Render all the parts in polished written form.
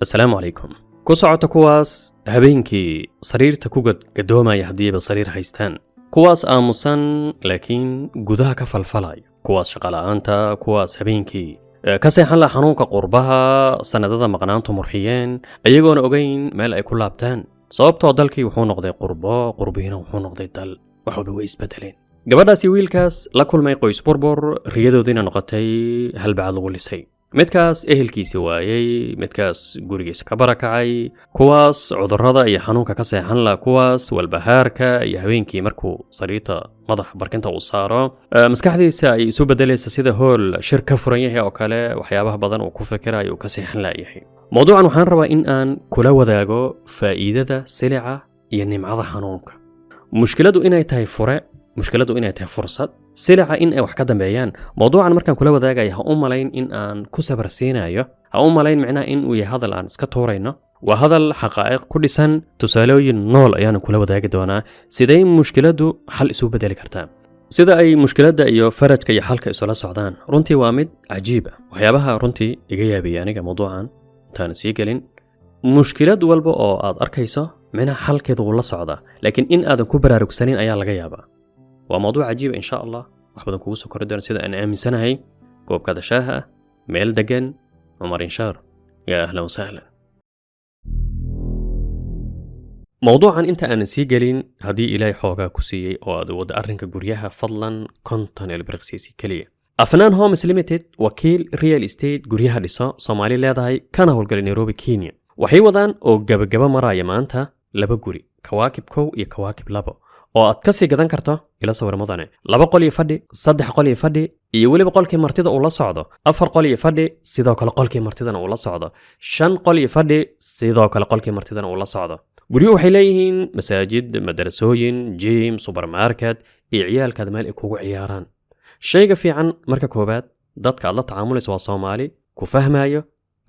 السلام عليكم. ku socota kuwaas habeenkii sariirta ku gadoomaya haddiiba sariir haystaan, kuwaas aamusan laakiin gudaha ka falfalaya, kuwaas shaqala'aanta, kuwaas habeenkii ka seexan la xanuunka qurbaha, sanadada maqnaantu murxiyeen ayagoona ogayn meel ay ku laabtaan, sababtoo dalkii wuxuu noqday qurbihiina wuxuu noqday dal, waxba way isbedeleen. gabadhaasi wiilkaas la kulmay qoys burbur, riyadoodiina noqotay halbacad lagu lisay. midkaas ehelkiisa waayay, midkaas gurigiisa ka barakacay, kuwaas cudurrada iyo xanuunka ka seexan la, kuwaas walbahaarka iyo habeenkii markuu sariirta madaxa barkinta uu saaro maskaxdiisa ay isu bedelaysa sida hool shir ka furan yahay oo kale, waxyaabaha badan uu ku fikirayo uu ka seexan laayahay. mawduucan waxaan rabaa in aan kula wadaago faa'iidada silica iyo nimcada xanuunka. mushkiladu inay tahay fure, mushkiladu inay tahay fursad, silica in ay wax ka dambeeyaan. mawduucan markaan kula wadaagayo ha u malayn in aan ku sabar siinayo, ha u malayn macnaha in uu yahay hadal aan iska tuurayno. waa hadal xaqaa'iq ku dhisan, tusaalooyin nool ayaan kula wadaagi doonaa siday mushkiladu xal isu bedeli kartaa, sida ay mushkiladda iyo farajka iyo xalka isula socdaan. runtii waa mid cajiib ah. waxyaabaha runtii iga yaabiyay aniga mawduucan intaan sii gelin, mushkilad walba oo aad arkayso macnaha xalkeedu wuu la socdaa, laakiin in aadan ku baraarugsanin ayaa laga yaabaa. waa mawduuc cajiib insha Allah, wax badan kugu soo kori doona sida aan aaminsanahay. koobkada shaaha, meel degan, Umar Inshaar, yaa ahlan wasahlan. mawduucan inta aan sii gelin, haddii ilaahay xoogaa ku siiyey oo aad wada arrinka guryaha, fadlan konton ilbiriqsiisi keliya. Afnaan Homes Limited, wakiil real estate guryaha dhiso, Soomaali leedahay, kana howlgalay Nairobi, Kenya. waxay wadaan oo gabagaba maraya maanta 2 guri, Kawaakib 1 iyo Kawaakib 2, oo aad ka sii gadan karto ila sawir mudane. 2 qol iyo fadhi, 3 qol iyo fadhi, iyo weliba qolkii martida uu la socdo, 4 qol iyo fadhi, sidoo kale qolkii martidana uu la socdo, 5 qol iyo fadhi, sidoo kale qolkii martidana uu la socdo. guryo waxay leeyihiin masaajid, madrasooyin, gym, supermarket, iyo ciyaalkaad meel ay kugu ciyaaraan. shayga fiican marka koobaad, dadka aad la tacaamulayso waa Soomaali, ku fahmayo,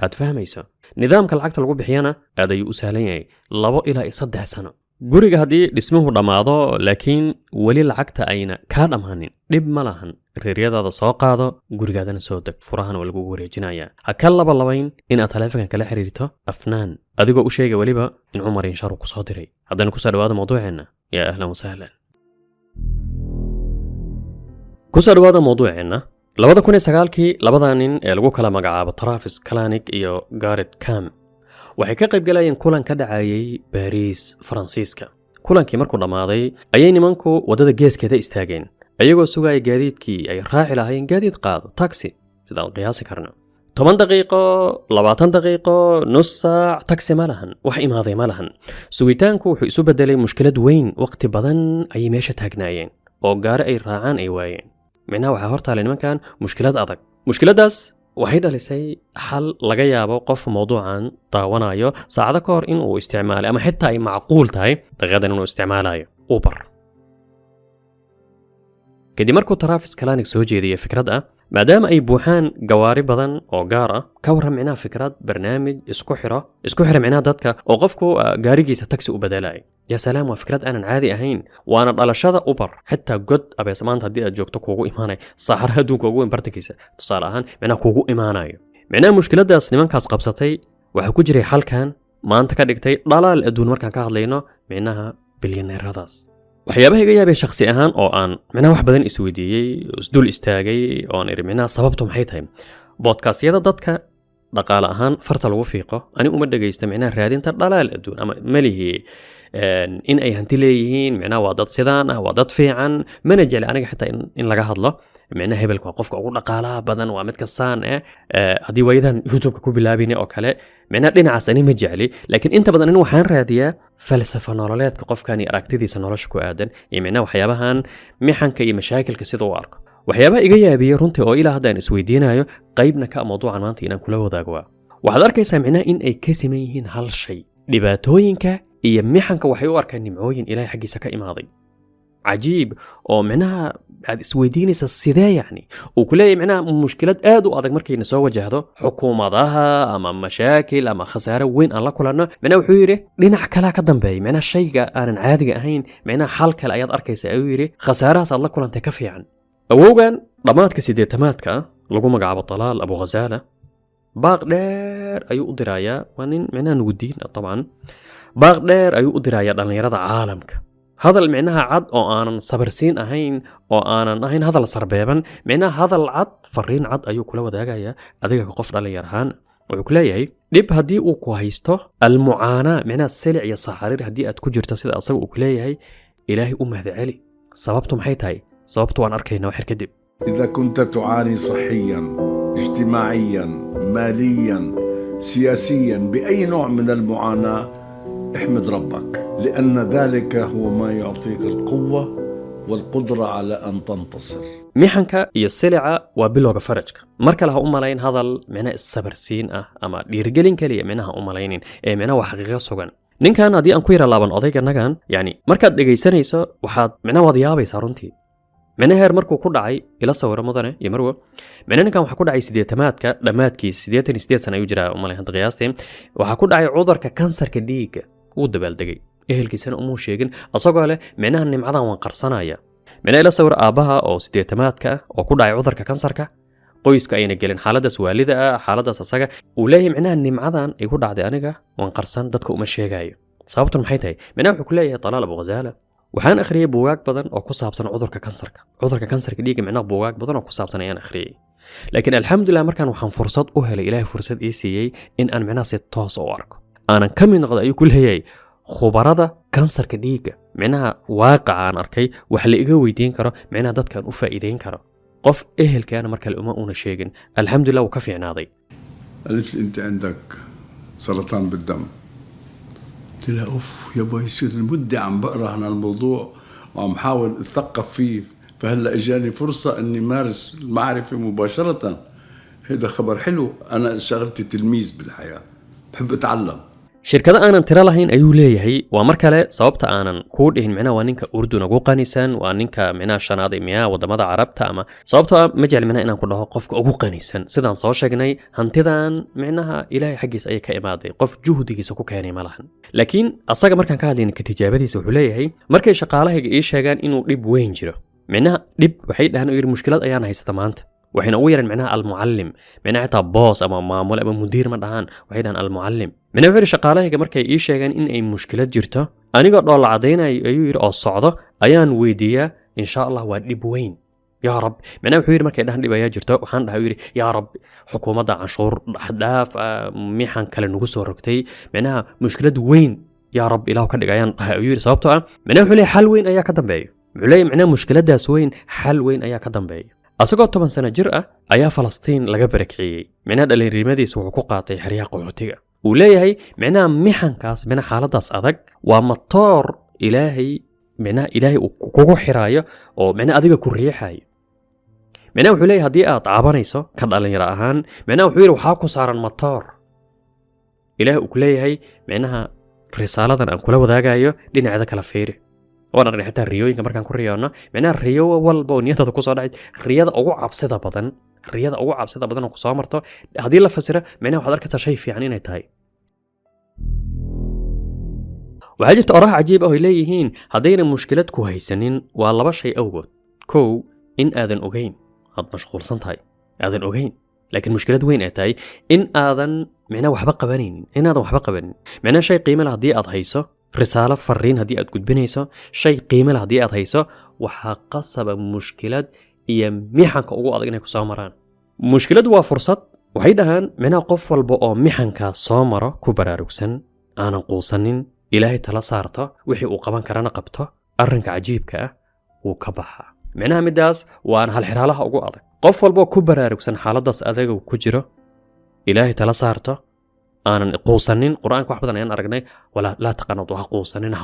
aad fahmayso. nidaamka lacagta lagu bixiyana aad ayuu u sahlan yahay, 2 ilaa 3 sano. guriga haddii dhismuhu dhammaado laakiin weli lacagta ayna kaa dhammaanin, dhib ma lahan. reeryadaada soo qaado, gurigaadana soo deg, furahana waa lagugu wareejinayaa. ha ka labalabayn inaad taleefankan kala xiriirto Afnaan, adigoo u sheega weliba in Umar Inshaar uu ku soo diray. haddana ku soo dhawaada mawduuceenna, yaa ahlan wasahlan. ku soo dhawaada mawduuceenna. 2009kii labada nin ee lagu kala magacaabo Travis Kalanick iyo Garrett Camp waxay ka qayb galayeen kulan ka dhacayay Paris, Faransiiska. kulankii markuu dhammaaday ayay nimanku wadada geeskeeda istaageen, ayagoo sugaya gaadiidkii ay raaci lahaayeen gaadiid qaado, taxi, sidaan qiyaasi karna. 10 daqiiqo, 20 daqiiqo, nus saac, taxi ma lahan, wax imaaday ma lahan. sugitaanku wuxuu isu bedelay mushkilad weyn. waqti badan ayay meesha taagnaayeen oo gaari ay raacaan ay waayeen. macnaha waxaa hortaalay nimankan mushkilad adag. mushkiladaas waxay dhalisay xal laga yaabo qof mawduucan daawanayo saacado ka hor inuu isticmaalay, ama xitaa ay macquul tahay daqiiqadan inuu isticmaalayo Uber. kadib markuu Travis Kalanick soo jeediyay fikrad ah, maadaama ay buuxaan gawaari badan oo gaar ah, ka warram macnaha fikrad barnaamij isku xira macnaha dadka oo qofku gaarigiisa taxi u bedelay. yaa salaam, waa fikrad aanan caadi ahayn. waana dhalashada Uber. xitaa god abeesmaanta haddii aad joogto kuugu imaanay, saxara adduunka ugu imbartankiisa tusaale ahaan macnaha kuugu imaanayo. macnaha mushkiladaas nimankaas qabsatay waxaa ku jiray xalkan maanta ka dhigtay dhalaal adduun markaan ka hadlayno macnaha bilyaneeradaas. waxyaabaha iga yaabay shakhsi ahaan oo aan macnaha wax badan isweydiiyey, isdul istaagay, oo aan iri macnaha sababtu maxay tahay. bodkaastyada dadka dhaqaale ahaan farta lagu fiiqo, ani uma dhagaysto macnaha raadinta dhalaal adduun, ama malihi in ay hanti leeyihiin, macnaha waa dad sidaan ah, waa dad fiican. mana jecli aniga xitaa in laga hadlo macnaha hebelka waa qofka ugu dhaqaalaha badan, waa mid kastaan haddii waayadan youtube-ka ku bilaabayna oo kale, macnaha dhinacaas ani ma jecli. laakiin inta badan ani waxaan raadiyaa falsafa nololeedka qofkan iyo aragtidiisa nolosha ku aadan, iyo macnaha waxyaabahan mixanka iyo mashaakilka sida u arko. waxyaabaha iga yaabiyey runtii oo ilaa hadda aan isweydiinayo, qaybna ka mawduucan maanta inaan kula wadaago. waxaad arkaysaa macnaha in ay ka siman yihiin hal shay. dhibaatooyinka iyo mixanka waxay u arkaan nimcooyin ilaahay xaggiisa ka imaaday. cajiib oo macnaha aad isweydiinaysa sidee yani uu ku leeyahay macnaha mushkilad aad u adag markayna soo wajahdo xukuumadaha ama mashaakil ama khasaare weyn aan la kulanno. macnaha wuxuu yidhi dhinac kalaa ka dambeeyay, macnaha shayga aanan caadiga ahayn, macnaha xal kale ayaad arkaysa. ayuu yidhi khasaarahaas aad la kulantay ka fiican. awowgan dhammaadka 80aadka lagu magacaabo Talaal Abu Ghazaala baaq dheer ayuu u dirayaa, waa nin micnaha nugudiin طبعا, baaq dheer ayuu u dirayaa dhallinyarada caalamka, hadal micnaha cad oo aanan sabarsiin ahayn, oo aanan ahayn hadal sarbeeban, micnaha hadal cad, fariin cad ayuu kula wadaagayaa adiga qof dhallinyar ahaan. wuxuu ku leeyahay dhib haddii uu ku haysto, almucaanaa micnaha silic iyo saxariir haddii aad ku jirto sida asaga uu ku leeyahay, ilaahay u mahad celi. sababtu maxay tahay? sababtu waan arkaynaa waxir kadib. إذا كنت تعاني صحيا اجتماعيا ماليا سياسيا بأي نوع من المعاناة، احمد ربك، لأن ذلك هو ما يعطيك القوة والقدرة على أن تنتصر. mixanka iyo silica waa bilowga farajka. mar kale ha u malayn hadal micnaha issabarsiin ah ama dhiirigelin kaliya, micnaha u malaynin ee micnaha waa xaqiiqo sugan. ninkan haddii aan ku yara laaban odayganagan, yani markaad dhegaysanayso waxaad micnaha waad yaabaysaa runtii. micnaha heer markuu ku dhacay ila sawiro mudane iyo marwo, micnaha ninkan waxaa ku dhacay 80aadka dhammaadkiisa, 88 sano ayuu jiraa u malayn hadda qiyaastii, waxaa ku dhacay cudurka kansarka dhiigga. wuu dabaaldegay, ehelkiisana umuu sheegin, asagoo leh micnaha nimcadan waan qarsanaya. micnaha ila sawir aabbaha oo 80aadka ah oo ku dhacay cudurka kansarka, qoyska ayna gelin xaaladaas waalida ah, xaaladaas asaga uu leeyahay micnaha nimcadan ay ku dhacday aniga waan qarsan, dadka uma sheegayo. sababtu maxay tahay? micnaha wuxuu ku leeyahay Talaal Abu Ghazaala, waxaan akhriyay buugaag badan oo ku saabsan cudurka kansarka dhiigga, micnaha buugaag badan oo ku saabsan ayaan akhriyay. laakiin alxamdulillah markaan waxaan fursad u helay, ilaahay fursad ii siiyey in aan micnaha si toos u arko, aanan ka mid noqdo ayuu ku leeyahay khubarada kansarka dhiigga. micnaha waaqaca aan arkay wax la iga weydiin karo, micnaha dadkaan u faa'iideyn karo. qof ehelkaana markale uma sheegin, alxamdulillah wuu ka fiicnaaday. قالت لي أنت عندك سرطان بالدم. قلت لها أوف يا باي، يصير مدة عم بقرأ عن الموضوع وعم حاول أتثقف فيه، فهلا إجاني فرصة إني مارس المعرفة مباشرة. هذا خبر حلو، أنا شغلتي تلميذ بالحياة، بحب أتعلم. shirkada aanan tiro lahayn ayuu leeyahay. waa mar kale sababta aanan kuu dhihin micnaha waa ninka urdun ugu qanisan, waa ninka micnaha shanaad miyaa wadamada carabta, ama sababtoo ma jecel micnaha inaan ku dhaho qofka ugu qanisan. sidaan soo sheegnay, hantidan micnaha ilaahay xaggiisa ayay ka imaaday, qof juhdigiisa ku keenay ma lahan. laakiin asaga markaan ka hadlayna ka tijaabadiisa wuxuu leeyahay markay shaqaalahayga ii sheegaan inuu dhib weyn jiro, micnaha dhib waxay dhahaan u yiri mushkilad ayaan haysata maanta, waxayna ugu yeeran micnaha almucallim, micnaha xitaa boos ama maamul ama mudiir ma dhahaan, waxay dhahaan almucallim. micnaha wuxuu yiri shaqaalahayga markay ii sheegaan in ay mushkilad jirto, anigoo dhoolla cadaynayo ayuu yiri oo socdo, ayaan weydiiyaa insha Allah waa dhib weyn yaa rab. micnaha wuxuu yiri markay dhahan dhib ayaa jirto, waxaan dhahay yiri yaa rab, xukuumadda canshuur dhaaf mixan kale nagu soo rogtay, micnaha mushkilad weyn yaa rab ilaahu ka dhigayaan dhahay ayuu yiri. sababtoo ah micnaha wuxuu leeyahay xal weyn ayaa ka dambeeya. wuxuu leeyahay micnaha mushkiladaas weyn xal weyn ayaa ka dambeeya. asagoo 10 sano jir ah ayaa Falastiin laga barakiciyey, micnaha dhalinyaradiisa wuxuu ku qaatay xeryaha qaxootiga. uu leeyahay micnaha mixankaas, micnaha xaaladaas adag waa matoor ilaahay, micnaha ilaahay uu kugu xiraayo oo micnaha adiga ku riixayo. micnaha wuxuu leeyahay haddii aad caabanayso ka dhalinyaro ahaan, micnaha wuxuu yiri waxaa ku saaran matoor ilaahay uu ku leeyahay micnaha risaaladan aan kula wadaagayo dhinaceeda kala fiiri. waan argnay xitaa riyooyinka markaan ku riyoona, micnaha riyo walba oo niyadada ku soo dhacay, riyada ugu cabsida badan oo ku soo marto haddii la fasiro, micnaha waxaad arkaysaa shay fiican inay tahay. waxaa jirta oraha cajiib ah oo ay leeyihiin haddayna mushkilad ku haysanin waa 2 shay awgood. kow, in aadan ogeyn, aad mashquulsan tahay, aadan ogeyn, laakiin mushkilad weyn ay tahay in aadan micnaha waxba qabanaynin, micnaha shay qiimo leh haddii aad hayso, risaalo fariin haddii aad gudbinayso, shay qiimo leh haddii aad hayso, waxaa qasaba mushkilad iyo mixanka ugu adag inay ku soo maraan. mushkiladu waa fursad. waxay dhahaan micnaha qof walba oo mixankaas soo maro ku baraarugsan, aanan quusanin, ilaahay tala saarto, wixii uu qaban karana qabto, arrinka cajiibka ah wuu ka baxaa. micnaha midaas waan halxiraalaha ugu adag. qof walba ku baraarugsan xaaladaas adaga ku jiro, ilaahay tala saarto, aanan quusanin. quraanka wax badan ayaan aragnay, wala la taqanadu ha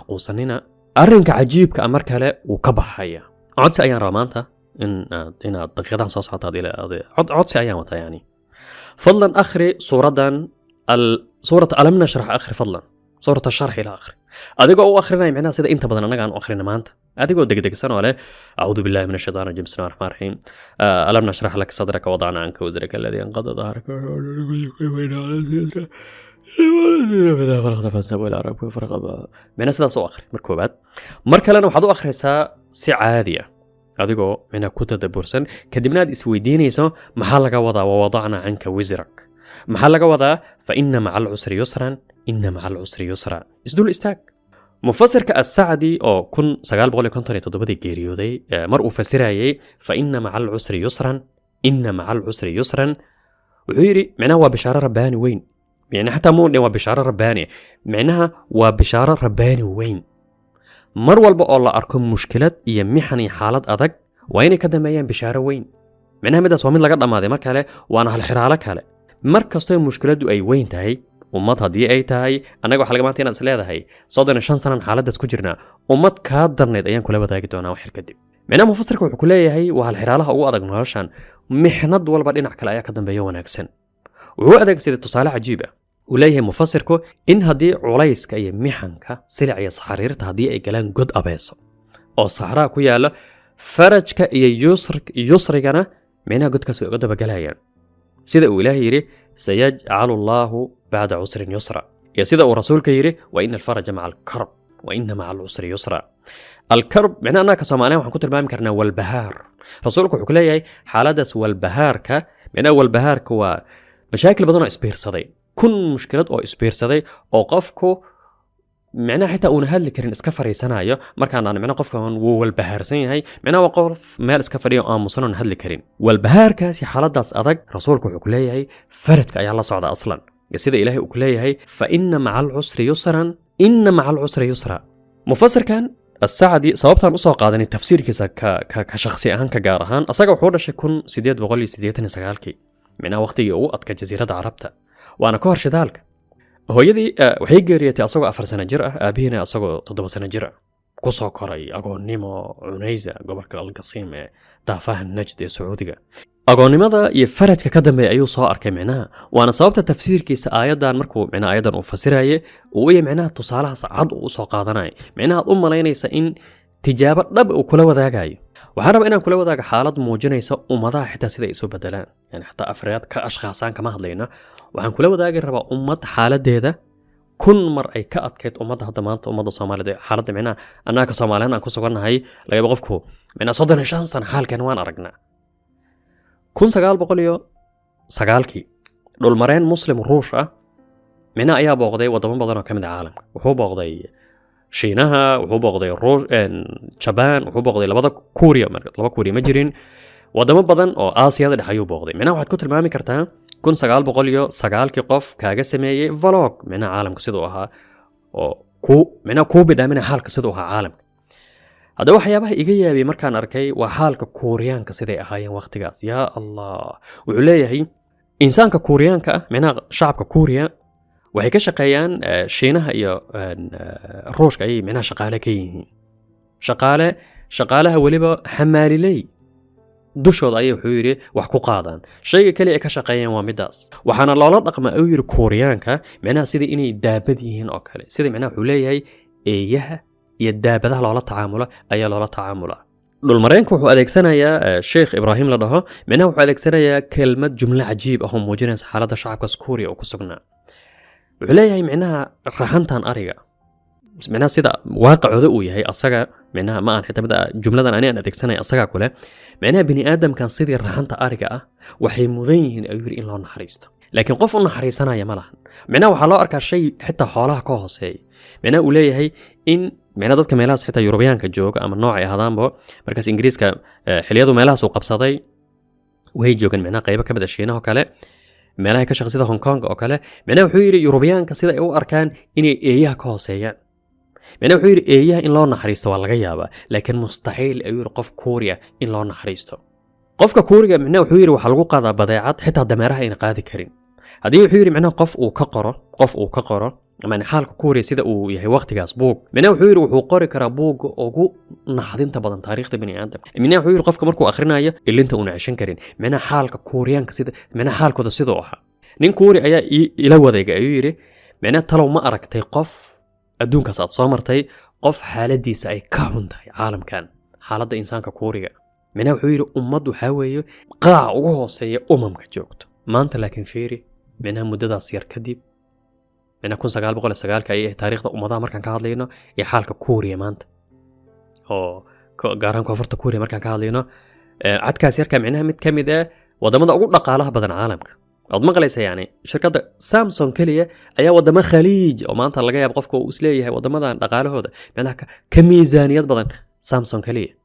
quusanina. arrinka cajiibka mar kale wuu ka baxaya. codsi ayaan rabaa maanta in daqiiqadan soo socota codsi ayaan wata yani. fadlan akhri suurata alam nashrah, akhri fadlan suurata sharx ila akhri, adigoo u akhrinay micnaha sida inta badan anaga aan u akhrina maanta, adigoo degdegsan oo leh a'uudu billahi minash shaytaani rajiim, bismillahir rahmaanir rahiim, alam nashrah laka sadraka wada'na anka wizraka alladhi anqadha dhahraka micnaha sidaas u akhri mar koobaad. mar kalena waxaad u akhriysaa si caadi ah adigoo micnaha ku tadabbursan, kadibna aad isweydiinayso maxaa laga wadaa wada'na anka wizrak, maxaa laga wadaa fa ina maca alcusri yusran ina maca alcusri yusra isdul istaag mufasirka as-sacdi oo 1957 geeriyooday mar uu fasirayay fa ina maca alcusri yusran ina maca alcusri yusran wuxuu yidhi micnaha waa bishaaro rabbaani weyn يعني حتى مو waa bishaaro rabbaani micnaha waa bishaaro rabbaani weyn mar walba oo la arko mushkilad iyo mixan iyo xaalad adag waa inay ka dameeyaan bishaaro weyn micnaha midaas waa mid laga dhamaaday mar kale waana hal xiraalo kale mar kastoo mushkiladu ay weyn tahay ummad haddii ay tahay annaga waxa laga maanta inaad is leedahay 35 sanan xaaladaas ku jirnaa ummad kaa darneed ayaan kula wadaagi doonaa wax kadib micnaha mufasirka wuxuu ku leeyahay waa hal xiraalaha ugu adag noloshan mixnad walba dhinac kale ayaa ka dambeeya wanaagsan wuxuu adeegsaday tusaale cajiib ah uu leeyahay mufasirku in haddii culayska iyo mixanka silic iyo saxariirta haddii ay galaan god abeeso oo saxraa ku yaalo farajka iyo yusrigana micnaha godkaas way uga dabagalayaan sida uu ilaahay yidhi sayajcalu allaahu bacda cusrin yusra iyo sida uu rasuulka yidhi wa ina alfaraja maca alkarb wa ina maca alcusri yusra alkarb micnaha annaga ka soomaaliyan waxaan ku tilmaami karnaa walbahaar rasuulku wuxuu ku leeyahay xaaladaas walbahaarka micnaha walbahaarka waa mashaakil badan oo isbiirsaday kun mushkilad oo isbiirsaday oo qofku micnaha xitaa uuna hadli karin iska fariisanayo markaan aan micnaha qofkan wuu walbahaarsan yahay micnaha waa qof meel iska fadhiyo oo aamusan oon hadli karin walbahaarkaasi xaaladaas adag rasuulku wuxuu ku leeyahay farajka ayaa la socda aslan sida ilaahay uu ku leeyahay fa ina maca alcusri yusran ina maca alcusri yusra mufasirkan السعدي sababtan usoo qaadanay tafsiirkiisa ka shakhsi ahaan ka gaar ahaan asaga wuxuu dhashay 1889 micnaha waqtigii ugu adka jasiiradda carabta waana ka hor shidaalka hooyadii waxay geeriyatay asagoo 4 sano jir ah aabihiina asagoo 7 sano jir ah ku soo koray agoonnimo cunaysa gobolka alqasiim ee daafaha najd ee sacuudiga agoonnimada iyo farajka ka dambeeya ayuu soo arkay micnaha waana sababta tafsiirkiisa aayadan markuu micnaha aayadan uu fasirayay uu iyo micnaha tusaalahaas cad uu soo qaadanay micnaha u malaynaysa in tijaabo dhab uu kula wadaagayo waxaan rabaa inaan kula wadaago xaalad muujinaysa ummadaha xitaa sida ay soo bedelaan yani xataa afraad ka ashkhaasaan kama hadlayna waxaan kula wadaagi rabaa ummad xaaladeeda kun mar ay ka adkayd ummadda hadda maanta ummadda Soomaaliyeed xaaladda micnaha annaga Soomaaliyeed aan ku sugannahay laga qofku micnaha 35 sano xaalkan waan aragnaa 1909 dhul mareen muslim ruush ah micnaha ayaa booqday wadamo badan oo kamid ah caalamka wuxuu booqday shiinaha wuxuu booqday Japan wuxuu booqday laba Kuuriya ma jirin wadamo badan oo Aasiyada dhexe ayuu booqday micnaha waxaad ku tilmaami kartaa 1909 qof kaaga sameeyay vlog micnaha caalamka sidoo ahaa oo micnaha ku bidhaamina xaalka sidoo ahaa caalamka hadda waxyaabaha iga yaabay markaan arkay waa xaalka Kuuriyaanka siday ahaayeen waqtigaas yaa Allah wuxuu leeyahay insaanka Kuuriyaanka ah micnaha shacabka Kuuriya waxay ka shaqeeyaan shiinaha iyo ruushka ay micnaha shaqaale ka yihiin shaqaalaha waliba xamaalilay dushooda ayay wuxuu yidhi wax ku qaadaan shayga kale ay ka shaqeeyaan waa midaas waxaana loola dhaqmaa uu yidhi Kuuriyaanka micnaha sida inay daabad yihiin oo kale sida micnaha wuxuu leeyahay eeyaha iyo daabadaha loola tacaamulo ayaa loola tacaamula dhul mareenku wuxuu adeegsanayaa Sheikh Ibrahim la dhaho micnaha wuxuu adeegsanayaa kelmad jumla cajiib ah oo muujinaysa xaaladda shacabka Kuuriya oo ku sugnaa wuxuu leeyahay micnaha raxantan ariga micnaha sida waaqicooda uu yahay asaga micnaha ma aan xitaa jumladan aan adeegsanay asaga kule micnaha bini aadamkan sidii raxanta ariga ah waxay mudan yihiin ayuu yiri in loo naxariisto laakiin qof u naxariisanaya ma lahan micnaha waxa loo arkaa shay xitaa xoolaha ka hooseeya micnaha uu leeyahay in micnaha dadka meelahaas xitaa Yurubiyaanka jooga ama nooc ay ahaadaanba markaas Ingiriiska xiliyadu meelahaas uu qabsaday way joogan micnaha qaybo ka mid ah Shiinaha kale meelaha ka shaqeysada Hong Kong oo kale micnaha wuxuu yiri Yurubiyaanka sida ay u arkaan inay eeyaha ka hooseeyaan micnaha wuxuu yiri eeyaha in loo naxariisto waa laga yaabaa laakiin mustaxiil ayuu yiri qof Kuuriya in loo naxariisto qofka Kuuriga micnaha wuxuu yiri waxa lagu qaadaa badeecad xitaa dameeraha in qaadi karin hadii wuxuu yiri micnaha qof uu ka qoro ama xaalka Kuuriya sida uu yahay waqtigaas buug micnaha wuxuu yiri wuxuu qori karaa buug ugu naxdinta badan taariikhda bini aadam micnaha wuxuu yiri qofka markuu akhrinayo ilinta uu nacishan karin micnaha xaalka Kuuriyaanka sida micnaha xaalkooda sidoo aha nin Kuuri ayaa ila wadeega ayuu yiri micnaha talow ma aragtay qof adduunkaas aad soo martay qof xaaladiisa ay ka xun tahay caalamkan xaaladda insaanka Kuuriga micnaha wuxuu yiri ummad waxa weeye qaac ugu hooseeya umamka joogto maanta laakiin fiiri micnaha muddadaas yar kadib micnaha 1909 ay taariikhda ummadaha markaan ka hadlayno iyo xaalka Kuuriya maanta oo gaaraan koonfurta Kuuriya markaan ka hadlayno cadkaas yarka micnaha mid ka mid ah wadamada ugu dhaqaalaha badan caalamka أو مقليس يعني شركة سامسونج كلية أي ودما خليج أو ما أنت لقى بقفكو وسليه ودما ذا نقاله هذا معناها كميزانية بدن سامسونج كلية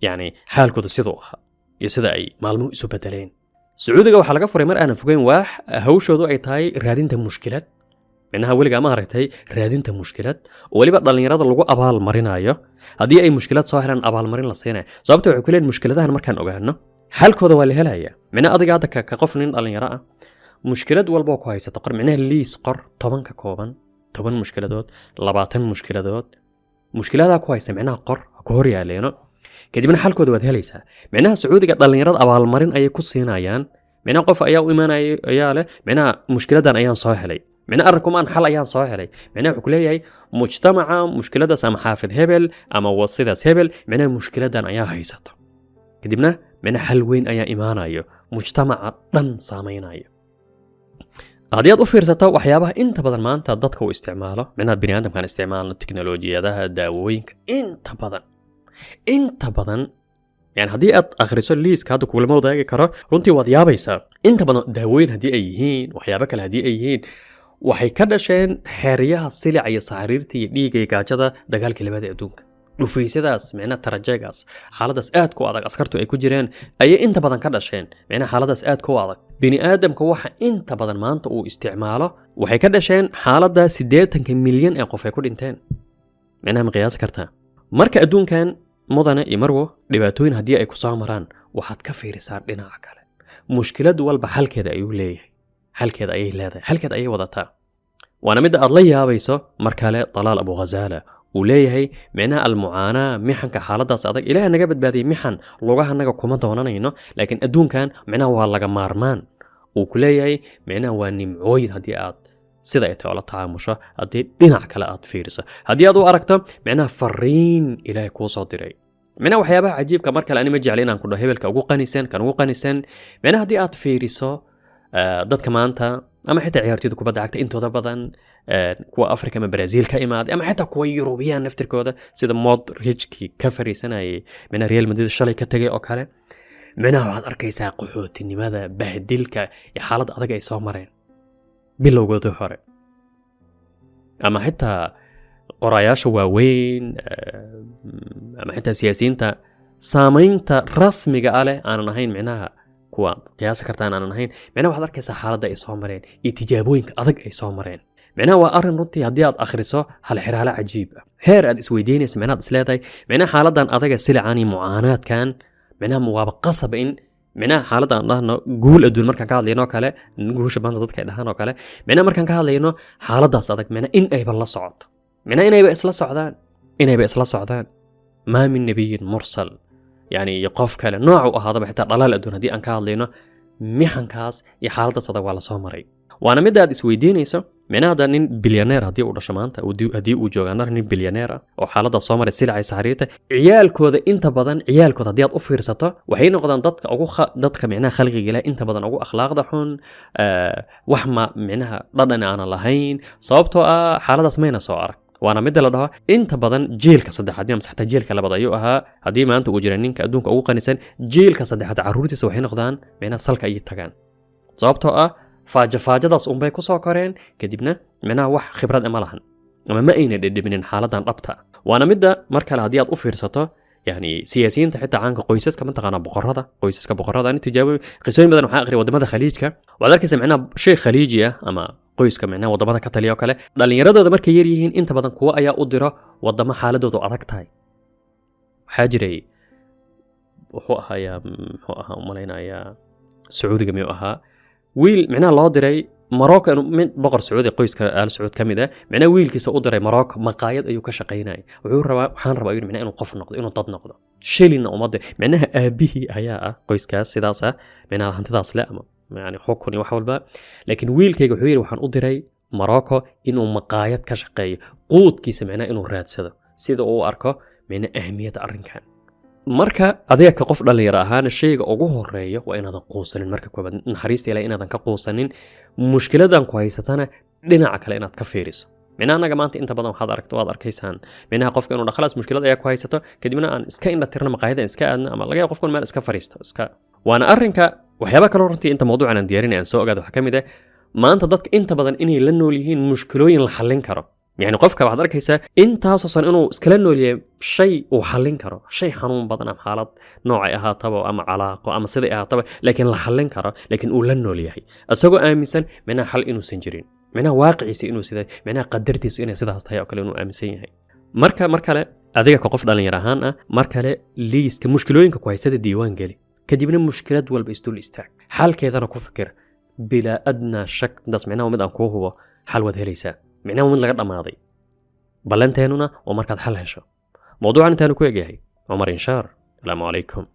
يعني حالكو تصيدوها يسد أي معلومة سبتلين سعودي waxa laga furay mar aan fogeyn wax hawshoodu ay tahay raadinta mushkilad manaha waliga ma aragtay raadinta mushkilad waliba dhalinyarada lagu abaal marinayo hadii ay mushkilad soo helaan abaal marin la siinayo sababtoo waxay ku leeyihiin mushkiladahan markaan ogaano xalkooda waa la helaya mana adiga hadda ka qof nin dhalinyaro ah mushkilad walba ku haysato qor micnaha liis qor 10 ka kooban 10 mushkiladood 20 mushkiladood mushkiladaha ku haysta micnaha qor ku hor yaaleeno kadibna xalkooda waad helaysaa micnaha sacuudiga dhalinyarada abaal marin ay ku siinayaan micnaha qof ayaa u imaanay ayaa leh micnaha mushkiladan ayaan soo helay micnaha arkumaan xal ayaan soo helay micnaha wuxuu leeyahay mujtamaca mushkiladaas ama xaafid hebel ama wasidaas hebel micnaha mushkiladan ayaa haysata kadibna micnaha xal weyn ayaa imaanayo mujtamaca dhan saameynayo haddii aad u fiirsato waxyaabaha inta badan maanta dadka uu isticmaalo micnaha bini'aadamkan isticmaalno tiknoolajiyadaha daawooyinka inta badan يعني هدي أخرسو ليس كادو كل ما وضعي كرا رنتي وضيابيسا أنت بدنا داوين هدي أيهين وحيابك الهدي أيهين وحي كدشين حريها السلع أي صعريرتي ليجي كاجدا دجال كلمات أدونك وفي سداس معنا ترجعاس حالداس آد كو أدك أسكرتو أي كجيران أي أنت بدنا كدشين معنا حالداس آد كو أدك بني آدم كوح أنت بدنا ما أنت واستعماله وحي كدشين حالدا 8 مليون أقف يكون إنتين معنا مقياس كرتا مرك أدون كان mudane iyo marwo dhibaatooyin hadii ay ku soo maraan waxaad ka fiirisaa dhinaca kale mushkilad walba halkeeda ayuu leeyahay halkeeda ay leedahay halkeeda ay wadataa waana mid aad la yaabayso markale Talaal Abu Ghazala uu leeyahay meena almuana mixanka xaaladaas adag ilaahay naga badbaadiyay mixan lugaha naga kuma doonanayno laakiin adduunkan meena waa laga maarmaan uu ku leeyahay meena waa nimcooyin hadii aad sida ay tahay la tacaamusho hadii dhinac kale aad fiiriso hadii aad u aragto macnaha fariin ilaahay ku soo diray macnaha waxyaabaha cajiibka marka aan ma jeclin aan ku dhaho hebelka ugu qanisan macnaha hadii aad fiiriso dadka maanta ama xitaa ciyaartooyda kubadda cagta intooda badan kuwa Afrika ama Brazil ka imaad ama xitaa kuwa European naftirkooda sida Modric ka fariisanay macnaha Real Madrid shalay ka tagay oo kale macnaha waxaad arkaysaa qaxootinimada bahdilka iyo xaalad adag ay soo mareen bilowgooda hore ama xitaa qorayaasha waaweyn ama xitaa siyaasiyiinta saamaynta rasmiga ah leh aanan ahayn micnaha kuwa qiyaas kartaan aanan ahayn micnaha waxaad arkaysaa xaaladda ay soo mareen iyo tijaabooyinka adag ay soo mareen micnaha waa arrin runtii haddii aad akhriso hal xiraale cajiib ah heer aad isweydiinayso micnaha aad isleedahay micnaha xaaladdan adaga silicaan iyo mucaanaadkan micnaha waaba qasab in معناها حالة أنه قول أدول مركان كهذا لينو كله نقولش بانت ضد كده هانو كله معناها مركان كهذا لينو حالة ده صدق معناها إن أي بالله صعد معناها إن أي بأس لا صعدان إن أي بأس لا صعدان ما من نبي مرسل يعني يقف كله نوعه هذا بحتى ضلال أدون هدي أن كهذا لينو محن كاس يحالة صدق ولا صامري وأنا مدة هذا سويدين يسا معناها هذا نين بليونير هدي ولا شمانته هدي وجوجانر نين بليونير أو حالة صامر السلعة سعريته عيال كذا أنت بدن عيال كذا ديات أوفر سطة وحين قدان ضدك معناها خلق جلا أنت بدن أقول أخلاق ضحون وحما معناها ضدنا أنا لهين صابته حالة اسمينا صار وأنا مدة لها أنت بدن جيل كصدق حد يوم حتى جيل كلا بدأيوها هدي ما أنت وجرانين كأدونك أو قنسان جيل كصدق حتى عرورتي سو حين قدان معناها سلك أي تكان صابته فاجداس bay ku soo koreen kadibna macnaha wax khibrad ama lahan ama ma ayna dhadhamin xaaladan dhabta waana midda markale hadii aad u fiirsato yani siyaasiyiinta xitaa caanka qoysaska mantaqana boqorada in tijaabo qisooyin badan waxa akhri wadamada khaliijka waad arkaysaa macnaha shay khaliiji ah ama qoyska macnaha wadamada ka taliyo kale dhalinyaradooda markay yar yihiin inta badan kuwa ayaa u diro wadamo xaaladoodu adag tahay waxa jiray wuxuu ahaa umaleynaya sacuudiga miyuu ahaa ويل معناه الله دري مراك إنه من بقر سعودي قيس كآل سعود كميدا معناه ويل كيس أقدر مراك مقايد أيو كشقيناي وعور حان ربا يقول معناه إنه قف النقد إنه ضد نقد شيل إنه أمضي معناه أبيه هيا قيس كاس سداسة معناه هنتداس لا يعني حكوني وحول بقى لكن ويل كي جحوير وحان أقدري مراك إنه مقايد كشقي قوت كيس معناه إنه راد سيدا أو أركا معناه أهمية أرنكان marka adiga ka qof dhalinyaro ahaan shayga ugu horeeyo waa inaad qoonsanin marka koobaad naxariista ilaa inaad ka qoonsanin mushkiladan ku haysatana dhinaca kale inaad ka fiiriso minaanaga maanta inta badan waad arkaysaan minaha qofka inuu dhakhalaas mushkilad ay ku haysato kadibna aan iska indha tirna maqaayada iska aadna ama laga yaabo qofkan meel iska fariisto iska waana arrinka waxyaaba kale runtii inta mawduucan aan diyaarinay aan soo ogaado waxa ka mid ah maanta dadka inta badan inay la nool yihiin mushkilooyin la xallin karo يعني qofka waxaad arkaysaa intaasoo san inuu iskala nool yahay shay uu xallin karo shay xanuun badan ama xaalad noocay ahaataba ama calaaqo ama siday ahaataba laakiin la xallin karo laakiin uu la nool yahay asagoo aaminsan micnaha xal inuusan jirin micnaha waaqiciisa inuu siday micnaha qadartiisu inay sidaas tahay oo kale inuu aaminsan yahay mar kale adiga ka qof dhalinyar ahaan ah mar kale liiska mushkilooyinka ku haysada diiwaan geli kadibna mushkilad walba isdul istaag xalkeedana ku fikir bilaa adnaa shak midaas micnaha mid aan kuu hubo xal waad helaysaa معناه من لقد أماضي بلنتيننا ومركز حل هشو موضوعنا تانو كويجي عمر إنشار السلام عليكم